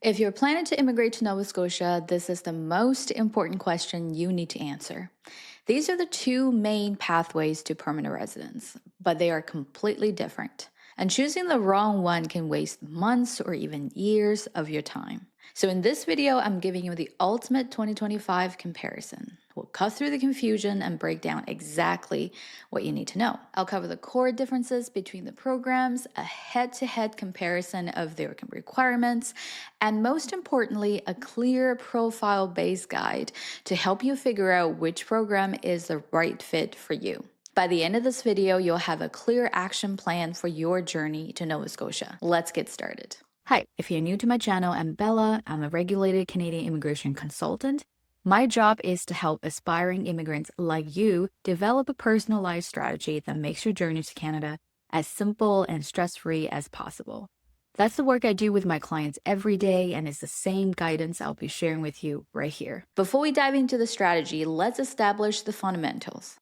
If you're planning to immigrate to Nova Scotia, this is the most important question you need to answer. These are the two main pathways to permanent residence, but they are completely different. And choosing the wrong one can waste months or even years of your time. So, in this video, I'm giving you the ultimate 2025 comparison. We'll cut through the confusion and break down exactly what you need to know. I'll cover the core differences between the programs, a head to head comparison of their requirements, and most importantly, a clear profile based guide to help you figure out which program is the right fit for you. By the end of this video, you'll have a clear action plan for your journey to Nova Scotia. Let's get started. Hi, if you're new to my channel, I'm Bella. I'm a regulated Canadian immigration consultant. My job is to help aspiring immigrants like you develop a personalized strategy that makes your journey to Canada as simple and stress-free as possible. That's the work I do with my clients every day, and it's the same guidance I'll be sharing with you right here. Before we dive into the strategy, let's establish the fundamentals.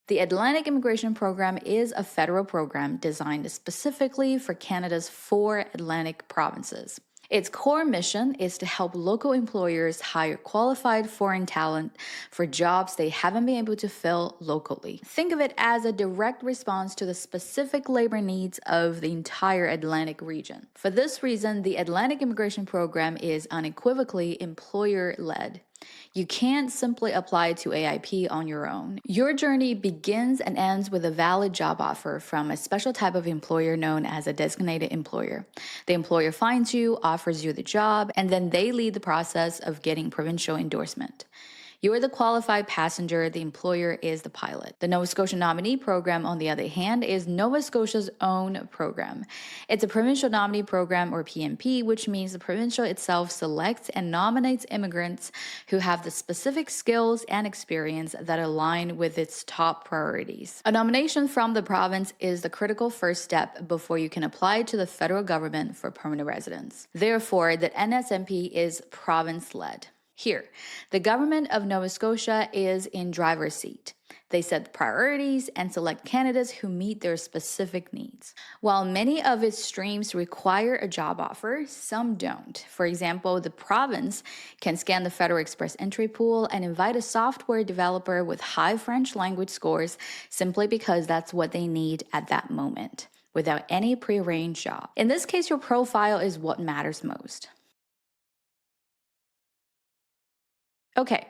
The Atlantic Immigration Program is a federal program designed specifically for Canada's 4 Atlantic provinces. Its core mission is to help local employers hire qualified foreign talent for jobs they haven't been able to fill locally. Think of it as a direct response to the specific labor needs of the entire Atlantic region. For this reason, the Atlantic Immigration Program is unequivocally employer-led. You can't simply apply to AIP on your own. Your journey begins and ends with a valid job offer from a special type of employer known as a designated employer. The employer finds you, offers you the job, and then they lead the process of getting provincial endorsement. You're the qualified passenger, the employer is the pilot. The Nova Scotia Nominee program, on the other hand, is Nova Scotia's own program. It's a provincial nominee program, or PNP, which means the provincial itself selects and nominates immigrants who have the specific skills and experience that align with its top priorities. A nomination from the province is the critical first step before you can apply to the federal government for permanent residence. Therefore, the NSNP is province-led. Here, the government of Nova Scotia is in driver's seat. They set priorities and select candidates who meet their specific needs. While many of its streams require a job offer, some don't. For example, the province can scan the Federal Express entry pool and invite a software developer with high French language scores simply because that's what they need at that moment, without any prearranged job. In this case, your profile is what matters most. Okay,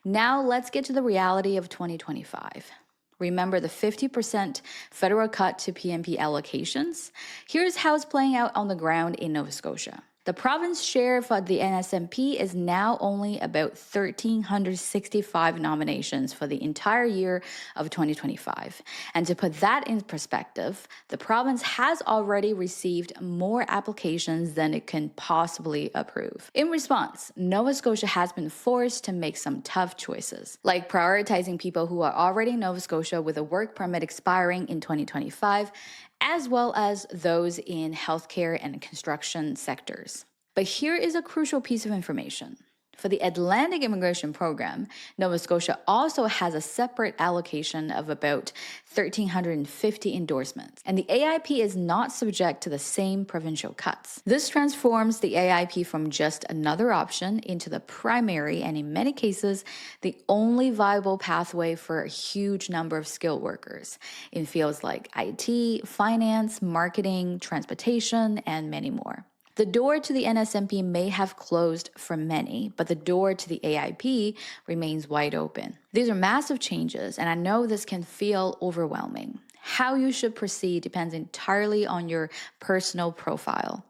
now let's get to the reality of 2025. Remember the 50% federal cut to PNP allocations? Here's how it's playing out on the ground in Nova Scotia. The province share for the NSNP is now only about 1,365 nominations for the entire year of 2025. And to put that in perspective, the province has already received more applications than it can possibly approve. In response, Nova Scotia has been forced to make some tough choices, like prioritizing people who are already in Nova Scotia with a work permit expiring in 2025, as well as those in healthcare and construction sectors. But here is a crucial piece of information. For the Atlantic Immigration Program, Nova Scotia also has a separate allocation of about 1,350 endorsements, and the AIP is not subject to the same provincial cuts. This transforms the AIP from just another option into the primary and, in many cases, the only viable pathway for a huge number of skilled workers in fields like IT, finance, marketing, transportation, and many more. The door to the NSNP may have closed for many, but the door to the AIP remains wide open. These are massive changes, and I know this can feel overwhelming. How you should proceed depends entirely on your personal profile.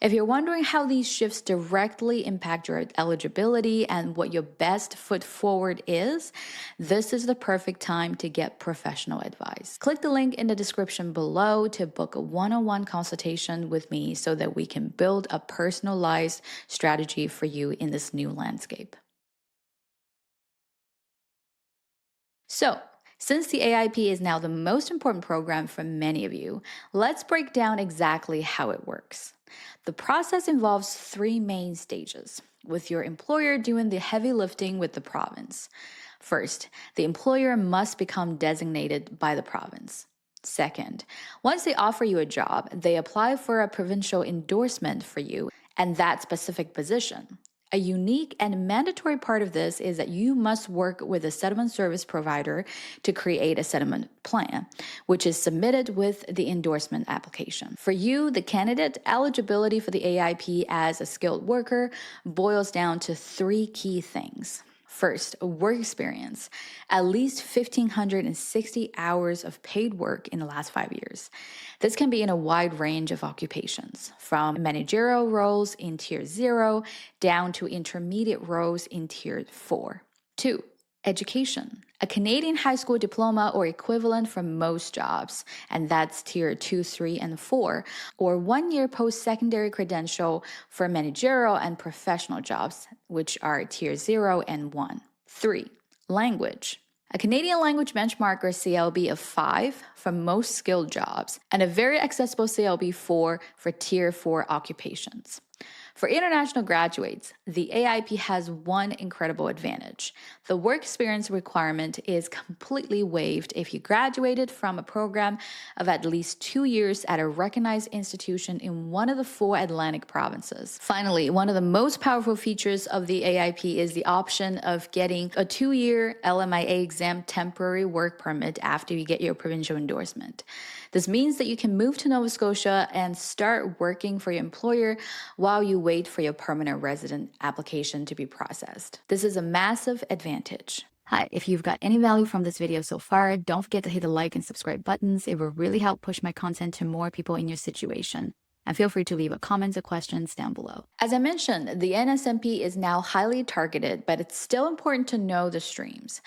If you're wondering how these shifts directly impact your eligibility and what your best foot forward is, this is the perfect time to get professional advice. Click the link in the description below to book a one-on-one consultation with me so that we can build a personalized strategy for you in this new landscape. So, since the AIP is now the most important program for many of you, let's break down exactly how it works. The process involves 3 main stages, with your employer doing the heavy lifting with the province. First, the employer must become designated by the province. Second, once they offer you a job, they apply for a provincial endorsement for you and that specific position. A unique and mandatory part of this is that you must work with a settlement service provider to create a settlement plan, which is submitted with the endorsement application. For you, the candidate, eligibility for the AIP as a skilled worker boils down to 3 key things. First, work experience, at least 1,560 hours of paid work in the last 5 years. This can be in a wide range of occupations, from managerial roles in Tier 0 down to intermediate roles in Tier 4. 2. Education, a Canadian high school diploma or equivalent for most jobs, and that's Tier 2, 3, and 4, or 1-year post-secondary credential for managerial and professional jobs, which are Tier 0 and 1. 3. Language, a Canadian language benchmark or CLB of 5 for most skilled jobs, and a very accessible CLB 4 for Tier 4 occupations. For international graduates, the AIP has one incredible advantage. The work experience requirement is completely waived if you graduated from a program of at least 2 years at a recognized institution in one of the 4 Atlantic provinces. Finally, one of the most powerful features of the AIP is the option of getting a 2-year LMIA exempt temporary work permit after you get your provincial endorsement. This means that you can move to Nova Scotia and start working for your employer while you wait for your permanent resident application to be processed. This is a massive advantage. Hi, if you've got any value from this video so far, don't forget to hit the like and subscribe buttons. It will really help push my content to more people in your situation. And feel free to leave a comments or questions down below. As I mentioned, the NSNP is now highly targeted, but it's still important to know the streams.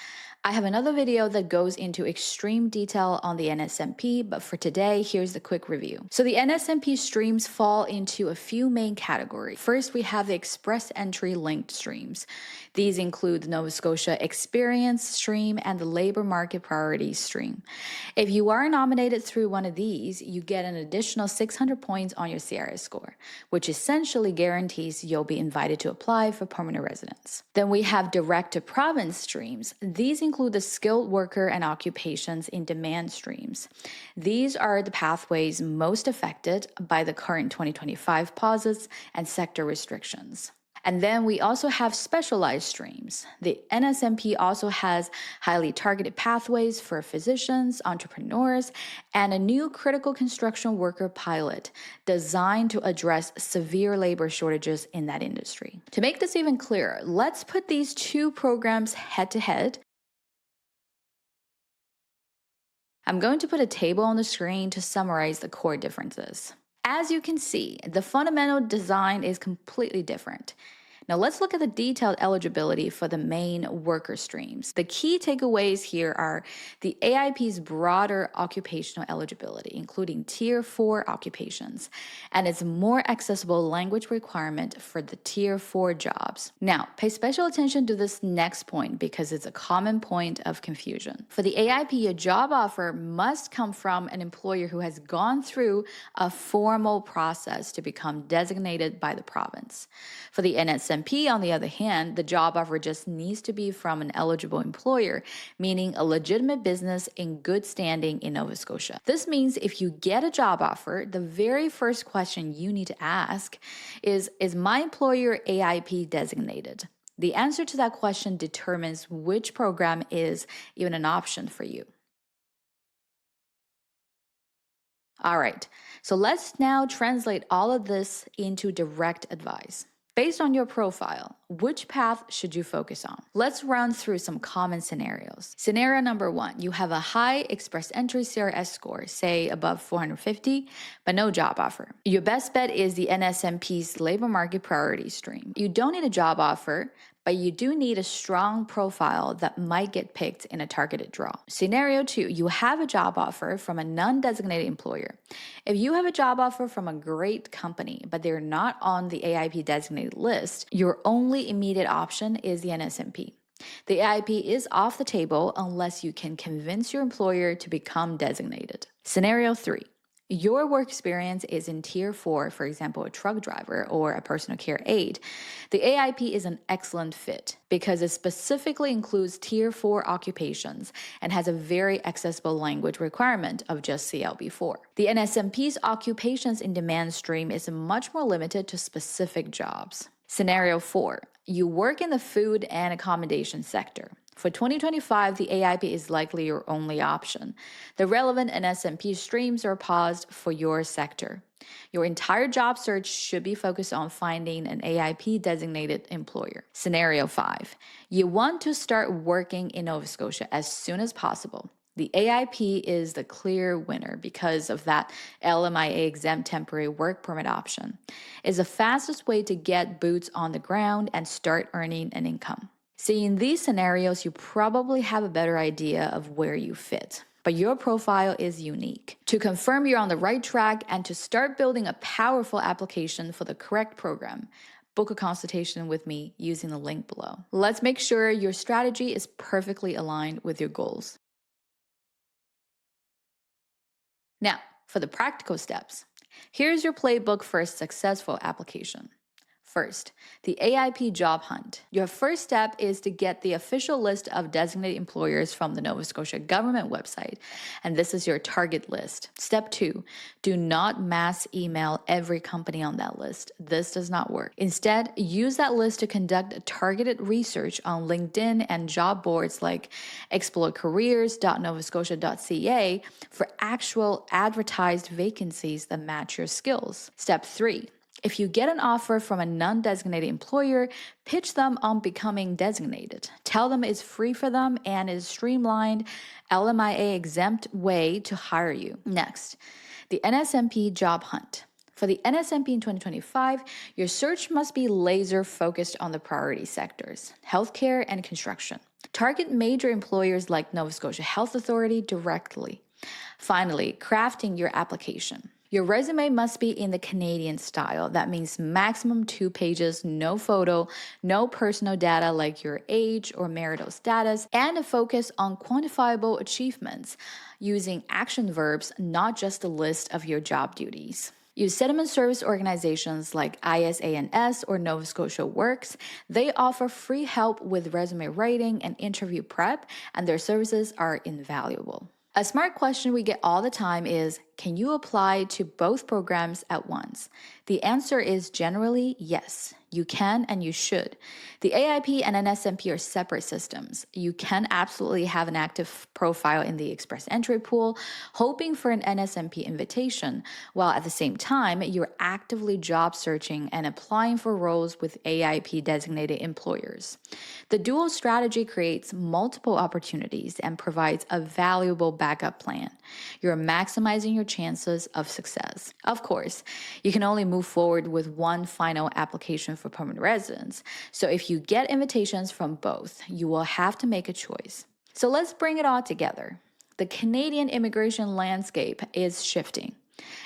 I have another video that goes into extreme detail on the NSNP, but for today, here's the quick review. So the NSNP streams fall into a few main categories. First, we have the express entry linked streams. These include the Nova Scotia Experience stream and the Labor Market Priorities stream. If you are nominated through one of these, you get an additional 600 points on your CRS score, which essentially guarantees you'll be invited to apply for permanent residence. Then we have direct to province streams. These include the skilled worker and occupations in demand streams. These are the pathways most affected by the current 2025 pauses and sector restrictions. And then we also have specialized streams. The NSNP also has highly targeted pathways for physicians, entrepreneurs, and a new critical construction worker pilot designed to address severe labor shortages in that industry. To make this even clearer, let's put these 2 programs head to head. I'm going to put a table on the screen to summarize the core differences. As you can see, the fundamental design is completely different. Now let's look at the detailed eligibility for the main worker streams. The key takeaways here are the AIP's broader occupational eligibility, including Tier 4 occupations, and its more accessible language requirement for the Tier 4 jobs. Now, pay special attention to this next point because it's a common point of confusion. For the AIP, a job offer must come from an employer who has gone through a formal process to become designated by the province. For the NSNP, on the other hand, the job offer just needs to be from an eligible employer, meaning a legitimate business in good standing in Nova Scotia. This means if you get a job offer, the very first question you need to ask is my employer AIP designated? The answer to that question determines which program is even an option for you. All right, so let's now translate all of this into direct advice. Based on your profile, which path should you focus on? Let's run through some common scenarios. Scenario number 1, you have a high express entry CRS score, say above 450, but no job offer. Your best bet is the NSNP's Labor Market Priorities stream. You don't need a job offer, but you do need a strong profile that might get picked in a targeted draw. Scenario 2, you have a job offer from a non-designated employer. If you have a job offer from a great company, but they're not on the AIP designated list, your only immediate option is the NSNP. The AIP is off the table unless you can convince your employer to become designated. Scenario 3, your work experience is in Tier 4, for example, a truck driver or a personal care aide, the AIP is an excellent fit because it specifically includes Tier 4 occupations and has a very accessible language requirement of just CLB4. The NSNP's occupations in demand stream is much more limited to specific jobs. Scenario 4. You work in the food and accommodation sector. For 2025, the AIP is likely your only option. The relevant NSNP streams are paused for your sector. Your entire job search should be focused on finding an AIP designated employer. Scenario 5. You want to start working in Nova Scotia as soon as possible. The AIP is the clear winner because of that LMIA exempt temporary work permit option. It's the fastest way to get boots on the ground and start earning an income. See, in these scenarios, you probably have a better idea of where you fit, but your profile is unique. To confirm you're on the right track and to start building a powerful application for the correct program, book a consultation with me using the link below. Let's make sure your strategy is perfectly aligned with your goals. Now, for the practical steps, here's your playbook for a successful application. First, the AIP job hunt. Your first step is to get the official list of designated employers from the Nova Scotia government website, and this is your target list. Step 2, do not mass email every company on that list. This does not work. Instead, use that list to conduct targeted research on LinkedIn and job boards like explorecareers.novascotia.ca for actual advertised vacancies that match your skills. Step 3, if you get an offer from a non-designated employer, pitch them on becoming designated. Tell them it's free for them and is streamlined, LMIA exempt way to hire you. Next, the NSNP job hunt. For the NSNP in 2025, your search must be laser focused on the priority sectors, healthcare and construction. Target major employers like Nova Scotia Health Authority directly. Finally, crafting your application. Your resume must be in the Canadian style. That means maximum 2 pages, no photo, no personal data like your age or marital status, and a focus on quantifiable achievements using action verbs, not just a list of your job duties. Use settlement service organizations like ISANS or Nova Scotia Works. They offer free help with resume writing and interview prep, and their services are invaluable. A smart question we get all the time is, can you apply to both programs at once? The answer is generally yes. You can and you should. The AIP and NSNP are separate systems. You can absolutely have an active profile in the Express Entry pool, hoping for an NSNP invitation, while at the same time, you're actively job searching and applying for roles with AIP designated employers. The dual strategy creates multiple opportunities and provides a valuable backup plan. You're maximizing your chances of success. Of course, you can only move forward with one final application for permanent residence. So if you get invitations from both, you will have to make a choice. So let's bring it all together. The Canadian immigration landscape is shifting,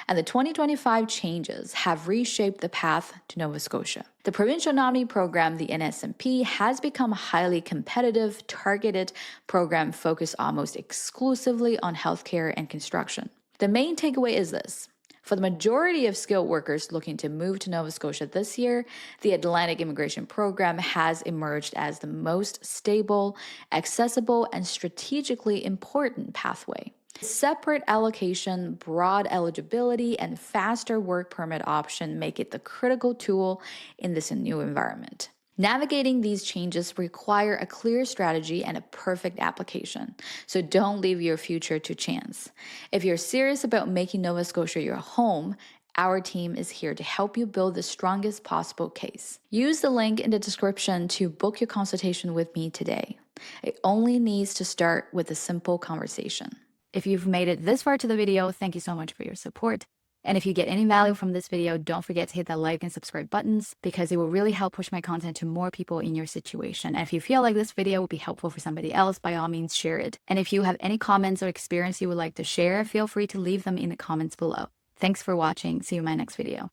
and the 2025 changes have reshaped the path to Nova Scotia. The provincial nominee program, the NSNP, has become a highly competitive, targeted program focused almost exclusively on healthcare and construction. The main takeaway is this. For the majority of skilled workers looking to move to Nova Scotia this year, the Atlantic Immigration Program has emerged as the most stable, accessible, and strategically important pathway. Separate allocation, broad eligibility, and faster work permit option make it the critical tool in this new environment. Navigating these changes require a clear strategy and a perfect application, so don't leave your future to chance. If you're serious about making Nova Scotia your home, our team is here to help you build the strongest possible case. Use the link in the description to book your consultation with me today. It only needs to start with a simple conversation. If you've made it this far to the video, thank you so much for your support. And if you get any value from this video, don't forget to hit that like and subscribe buttons because it will really help push my content to more people in your situation. And if you feel like this video would be helpful for somebody else, by all means share it. And if you have any comments or experience you would like to share, feel free to leave them in the comments below. Thanks for watching. See you in my next video.